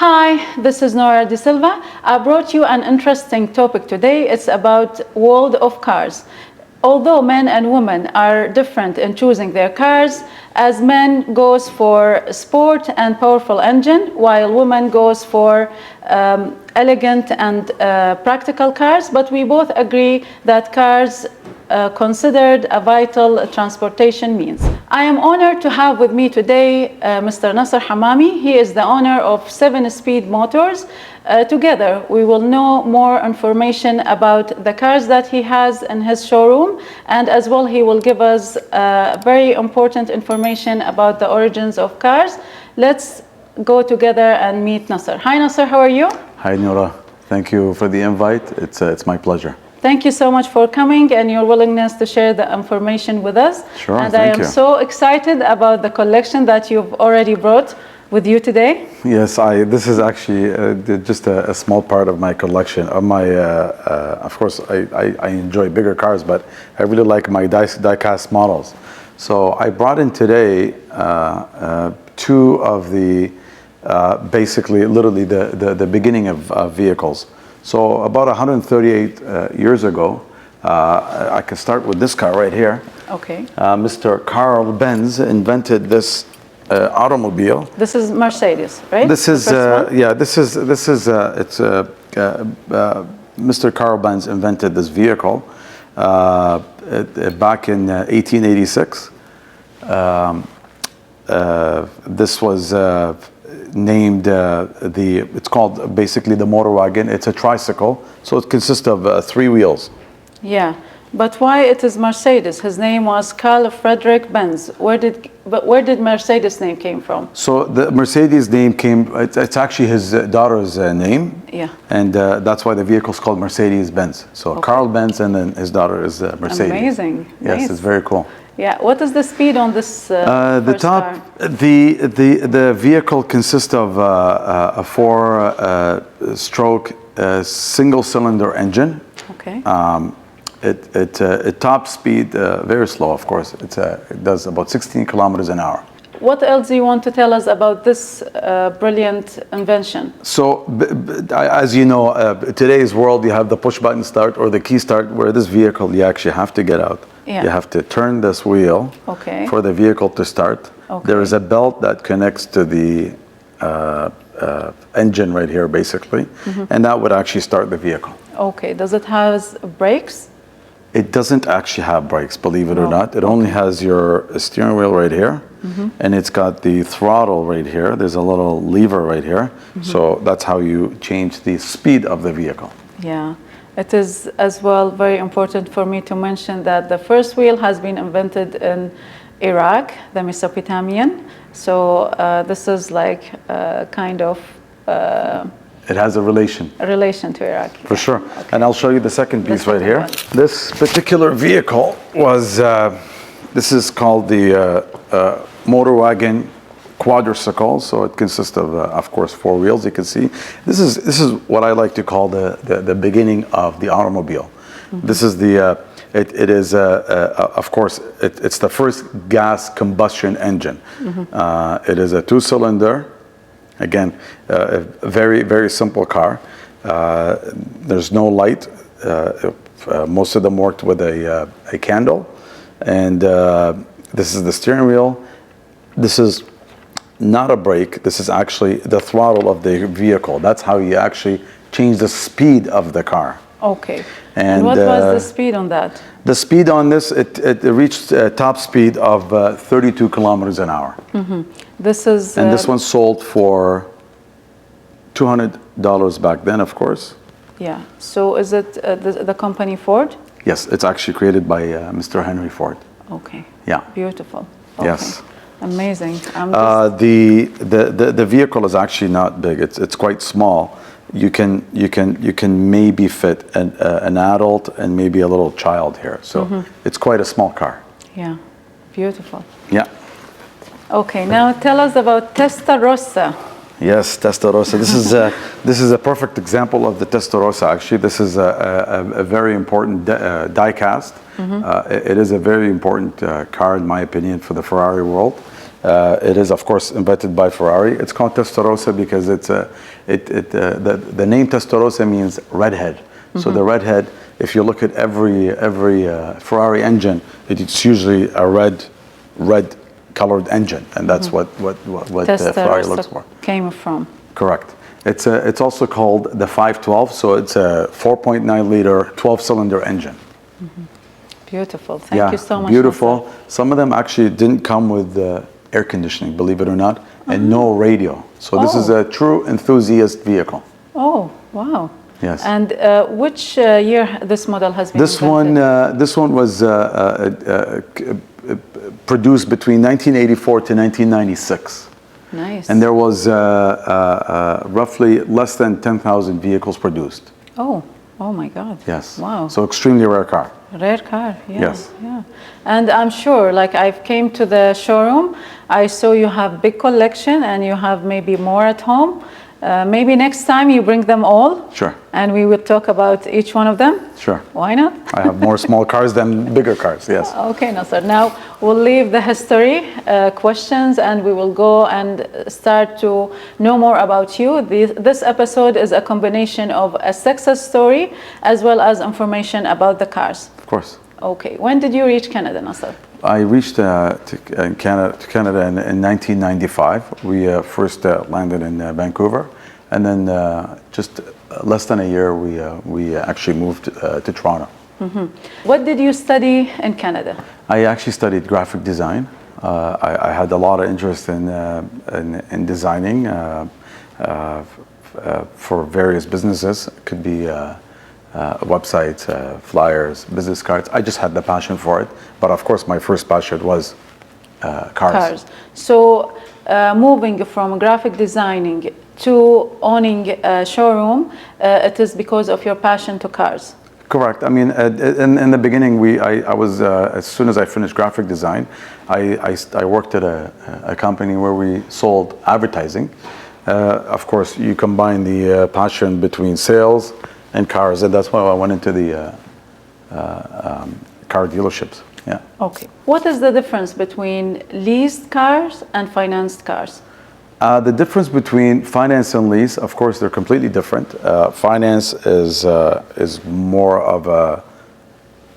Hi, this is Nora De Silva. I brought you an interesting topic today. It's about world of cars. Although men and women are different in choosing their cars, as men goes for sport and powerful engine, while women goes for elegant and practical cars. But we both agree that cars considered a vital transportation means. I am honored to have with me today Mr. Nasser Hamami. He is the owner of 7-Speed Motors. Together we will know more information about the cars that he has in his showroom, and as well he will give us very important information about the origins of cars. Let's go together and meet Nasser. Hi Nasser, how are you? Hi Nora, thank you for the invite. It's my pleasure. Thank you so much for coming and your willingness to share the information with us. Sure, and thank you. I am so excited about the collection that you've already brought with you today. Yes, this is actually just a small part of my collection. Of course, I enjoy bigger cars, but I really like my die-cast models. So I brought in today two of the, basically, literally the beginning of vehicles. So about 138 years ago, I can start with this car right here. Okay. Mr. Carl Benz invented this automobile. This is Mercedes, right? This is Mr. Carl Benz invented this vehicle back in 1886. This was named it's called basically the motor wagon. It's a tricycle, so it consists of 3 wheels. Yeah, but why it is Mercedes? His name was Carl Friedrich Benz. Where did Mercedes name came from? So the Mercedes name came, it's actually his daughter's name. Yeah. And that's why the vehicle is called Mercedes-Benz. So okay. Carl Benz and then his daughter is Mercedes. Amazing. Yes, nice. It's very cool. Yeah, what is the speed on this the top car? The vehicle consists of a 4-stroke single cylinder engine. Okay. It top speed very slow, of course. It does about 16 kilometers an hour. What else do you want to tell us about this brilliant invention? So, as you know, today's world, you have the push button start or the key start, where this vehicle, you actually have to get out. Yeah. You have to turn this wheel for the vehicle to start. Okay. There is a belt that connects to the engine right here, basically, and that would actually start the vehicle. Okay. Does it have brakes? It doesn't actually have brakes, believe it or not. It only has your steering wheel right here, and it's got the throttle right here. There's a little lever right here. So that's how you change the speed of the vehicle. Yeah. It is as well very important for me to mention that the first wheel has been invented in Iraq, the Mesopotamian. So this is like kind of... it has a relation. A relation to Iraq. For sure. Okay. And I'll show you the second piece right here. This particular vehicle was, this is called the motor wagon quadricycle. So it consists of course, 4 wheels. You can see this is what I like to call the beginning of the automobile. This is the it is of course it's the first gas combustion engine. It is a 2-cylinder. Again, a very, very simple car. There's no light. Most of them worked with a candle. And this is the steering wheel. This is not a brake. This is actually the throttle of the vehicle. That's how you actually change the speed of the car. Okay. And what was the speed on that? The speed on this, it reached a top speed of 32 kilometers an hour. This is... And this one sold for $200 back then, of course. Yeah. So is it the company Ford? Yes, it's actually created by Mr. Henry Ford. Okay. Yeah. Beautiful. Okay. Yes. Amazing. The vehicle is actually not big. It's quite small. You can maybe fit an adult and maybe a little child here. So it's quite a small car. Yeah. Beautiful. Yeah. Okay. Now tell us about Testarossa. Yes, Testarossa. This is a perfect example of the Testarossa. Actually, this is a very important die cast. It is a very important car, in my opinion, for the Ferrari world. It is, of course, invented by Ferrari. It's called Testarossa because the name Testarossa means redhead. So the redhead, if you look at every Ferrari engine, it's usually a red colored engine, and that's what Ferrari looks for. Came from. Correct. It's also called the 512, so it's a 4.9 liter 12-cylinder engine. Beautiful. Thank you so much. Beautiful. Nasser. Some of them actually didn't come with air conditioning, believe it or not, and no radio. So this is a true enthusiast vehicle. Oh, wow. Yes. And which year this model has been invented? This one was produced between 1984 to 1996. Nice. And there was roughly less than 10,000 vehicles produced. Oh my God. Yes. Wow. So extremely rare car. Rare car, yeah. Yes. Yeah. And I'm sure, like I've came to the showroom, I saw you have big collection and you have maybe more at home. Maybe next time you bring them all. Sure. And we will talk about each one of them. Sure. Why not? I have more small cars than bigger cars, yes. Okay, Nasser. Now we'll leave the history questions and we will go and start to know more about you. This episode is a combination of a success story as well as information about the cars. Of course. Okay. When did you reach Canada, Nasser? I reached to Canada in 1995. We first landed in Vancouver, and then just less than a year, we actually moved to Toronto. What did you study in Canada? I actually studied graphic design. I had a lot of interest in designing for various businesses. It could be websites, flyers, business cards. I just had the passion for it. But of course, my first passion was cars. So moving from graphic designing to owning a showroom, it is because of your passion to cars. Correct. I mean, in the beginning, I was as soon as I finished graphic design, I worked at a company where we sold advertising. Of course, you combine the passion between sales and cars, and that's why I went into the car dealerships. Yeah. Okay. What is the difference between leased cars and financed cars? The difference between finance and lease, of course, they're completely different. Finance is more of a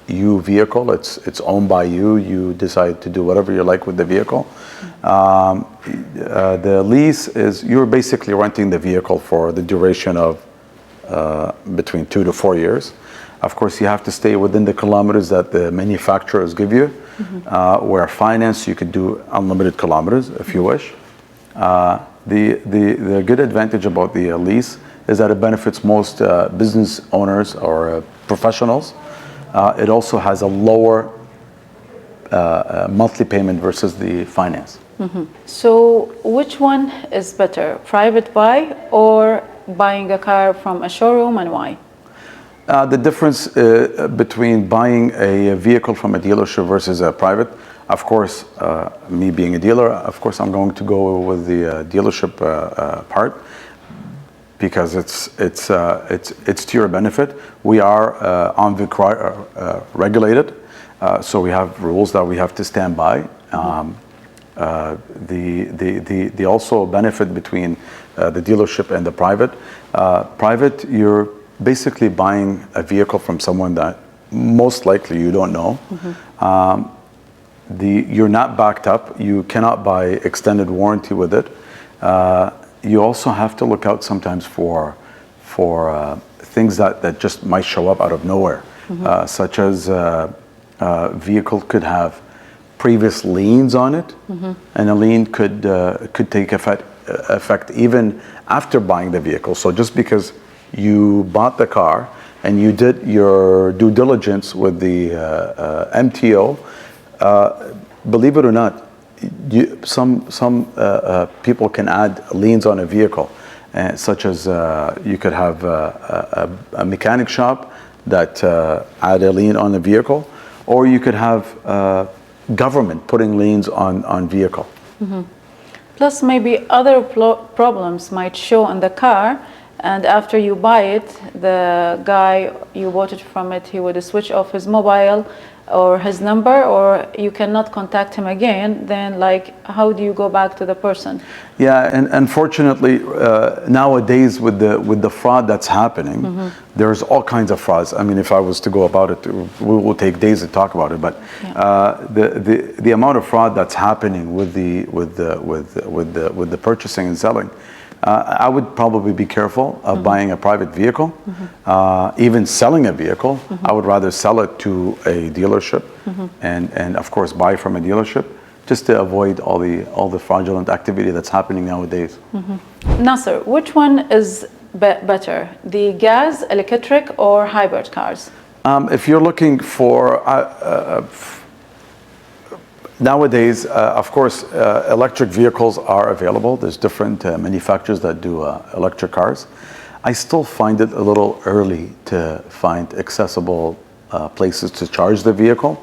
you vehicle. It's owned by you. You decide to do whatever you like with the vehicle. The lease is you're basically renting the vehicle for the duration of between 2 to 4 years. Of course, you have to stay within the kilometers that the manufacturers give you. Where finance, you could do unlimited kilometers if you wish. The good advantage about the lease is that it benefits most business owners or professionals. It also has a lower monthly payment versus the finance. So which one is better, private buy or buying a car from a showroom, and why? The difference between buying a vehicle from a dealership versus a private, of course, me being a dealer, of course, I'm going to go with the dealership part because it's to your benefit. We are OMVIC regulated, so we have rules that we have to stand by. The also benefit between the dealership and the private. Private, you're basically buying a vehicle from someone that most likely you don't know. You're not backed up. You cannot buy extended warranty with it. You also have to look out sometimes for things that just might show up out of nowhere, such as vehicle could have previous liens on it, and a lien could take effect even after buying the vehicle. So just because you bought the car and you did your due diligence with the MTO, believe it or not, some people can add liens on a vehicle, such as you could have a mechanic shop that add a lien on the vehicle, or you could have government putting liens on vehicle. Plus maybe other problems might show in the car and after you buy it, the guy you bought it from he would switch off his mobile or his number, or you cannot contact him again, then like how do you go back to the person? Yeah, and unfortunately nowadays with the fraud that's happening, there's all kinds of frauds. I mean, if I was to go about it, we will take days to talk about it. But the amount of fraud that's happening with the purchasing and selling, I would probably be careful of buying a private vehicle, even selling a vehicle. I would rather sell it to a dealership, and of course buy from a dealership, just to avoid all the fraudulent activity that's happening nowadays. Nasser, which one is better, the gas, electric, or hybrid cars? If you're looking for nowadays, of course, electric vehicles are available. There's different manufacturers that do electric cars. I still find it a little early to find accessible places to charge the vehicle.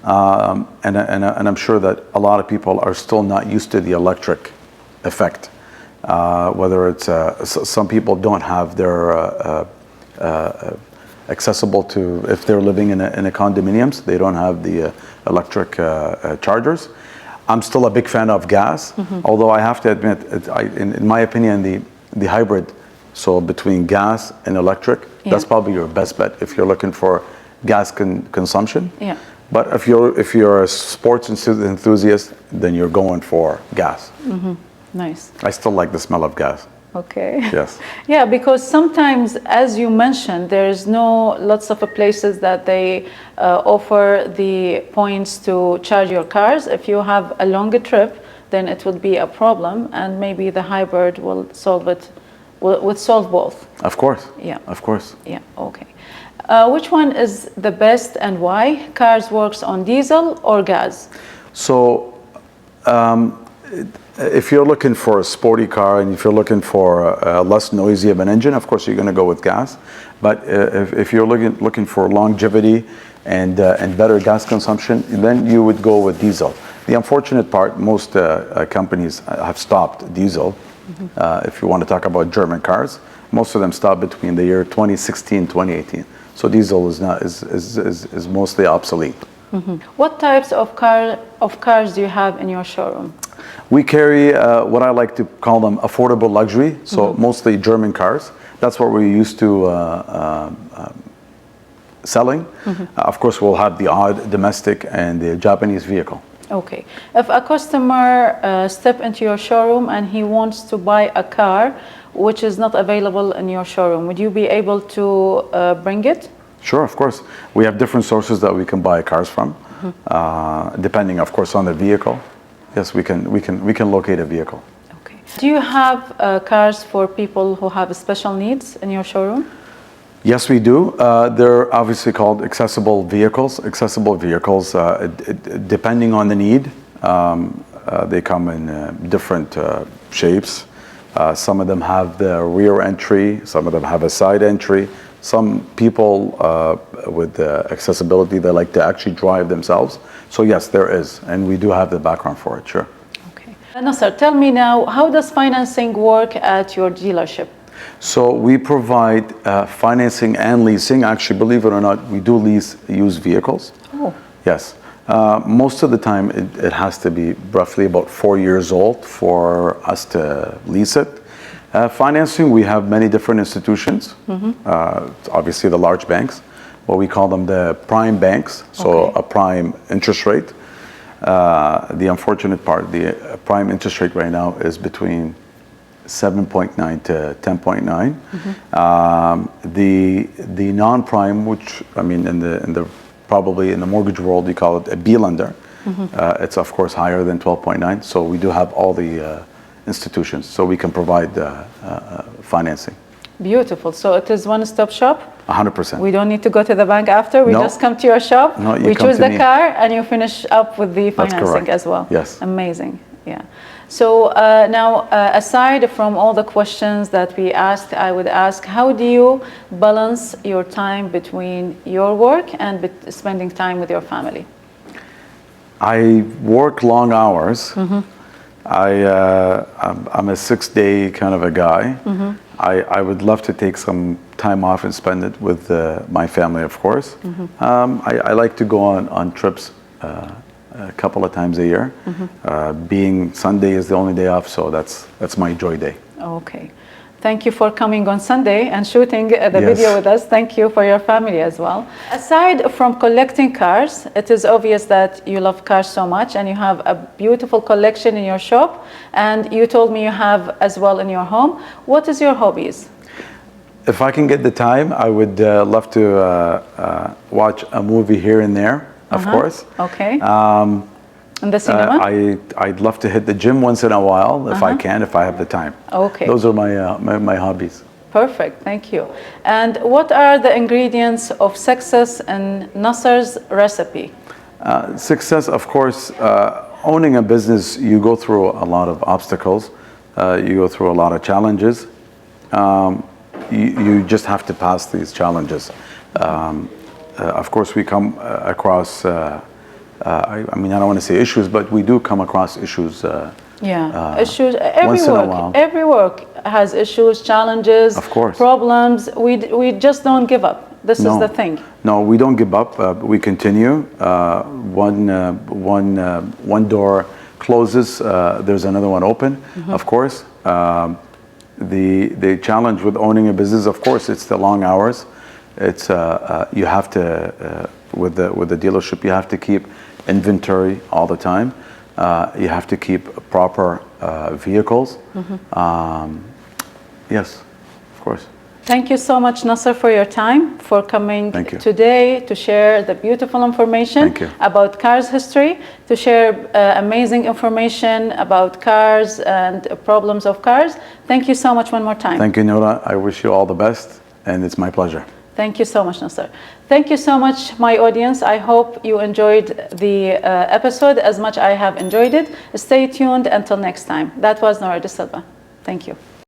And I'm sure that a lot of people are still not used to the electric effect. Whether it's, some people don't have their accessible to, if they're living in a condominiums, they don't have the electric chargers. I'm still a big fan of gas, although I have to admit, in my opinion, the hybrid, so between gas and electric, that's probably your best bet if you're looking for gas consumption. But if you're a sports enthusiast, then you're going for gas. Nice. I still like the smell of gas. Okay. Yes. Yeah, because sometimes, as you mentioned, there's lots of places that they offer the points to charge your cars. If you have a longer trip, then it would be a problem, and maybe the hybrid will solve it. Would solve both. Of course. Yeah. Of course. Yeah. Okay. Which one is the best and why? Cars works on diesel or gas? So. If you're looking for a sporty car and if you're looking for less noisy of an engine, of course you're going to go with gas. But if you're looking for longevity and better gas consumption, then you would go with diesel. The unfortunate part, most companies have stopped diesel. If you want to talk about German cars, most of them stopped between the year 2016 2018. So diesel is mostly obsolete. What types of cars do you have in your showroom? We carry what I like to call them affordable luxury, so mostly German cars. That's what we're used to selling. Of course, we'll have the odd domestic and the Japanese vehicle. Okay. If a customer step into your showroom and he wants to buy a car which is not available in your showroom, would you be able to bring it? Sure, of course. We have different sources that we can buy cars from, depending, of course, on the vehicle. Yes, we can locate a vehicle. Okay. Do you have cars for people who have special needs in your showroom? Yes, we do. They're obviously called accessible vehicles. Accessible vehicles, depending on the need, they come in different shapes. Some of them have the rear entry. Some of them have a side entry. Some people with accessibility, they like to actually drive themselves. So yes, there is, and we do have the background for it, sure. Okay. Nasser, tell me now, how does financing work at your dealership? So we provide financing and leasing. Actually, believe it or not, we do lease used vehicles. Oh. Yes. Most of the time, it has to be roughly about 4 years old for us to lease it. Financing, we have many different institutions. Obviously, the large banks. What we call them the prime banks, so a prime interest rate. The unfortunate part, the prime interest rate right now is between 7.9 to 10.9. The non-prime, which I mean, probably in the mortgage world, you call it a B lender. It's of course higher than 12.9. So we do have all the institutions, so we can provide financing. Beautiful. So it is one-stop shop? 100%. We don't need to go to the bank after? We just come to your shop, no, we choose the car, and you finish up with the financing as well? Yes. Amazing. Yeah. So now, aside from all the questions that we asked, I would ask, how do you balance your time between your work and spending time with your family? I work long hours. I'm a 6-day kind of a guy. I would love to take some time off and spend it with my family, of course. I like to go on trips a couple of times a year. Being Sunday is the only day off, so that's my joy day. Okay. Thank you for coming on Sunday and shooting the video with us. Thank you for your family as well. Aside from collecting cars, it is obvious that you love cars so much and you have a beautiful collection in your shop, and you told me you have as well in your home. What is your hobbies? If I can get the time, I would love to watch a movie here and there, of course. Okay. In the cinema? I'd love to hit the gym once in a while if I can, if I have the time. Okay. Those are my hobbies. Perfect, thank you. And what are the ingredients of success in Nassir's recipe? Success, of course, owning a business, you go through a lot of obstacles. You go through a lot of challenges. You just have to pass these challenges. Of course, we come across I mean, I don't want to say issues, but we do come across issues. Issues. Every work has issues, challenges, of course, problems. We just don't give up. This is the thing. No, we don't give up. We continue. One door closes, there's another one open. Of course, the challenge with owning a business, of course, it's the long hours. It's you have to with the dealership, you have to keep inventory all the time. You have to keep proper vehicles. Yes, of course. Thank you so much, Nasser, for your time, for coming today to share the beautiful information about cars history, to share amazing information about cars and problems of cars. Thank you so much one more time. Thank you, Noura. I wish you all the best, and it's my pleasure. Thank you so much, Nasser. Thank you so much, my audience. I hope you enjoyed the episode as much as I have enjoyed it. Stay tuned until next time. That was Noura De Silva. Thank you.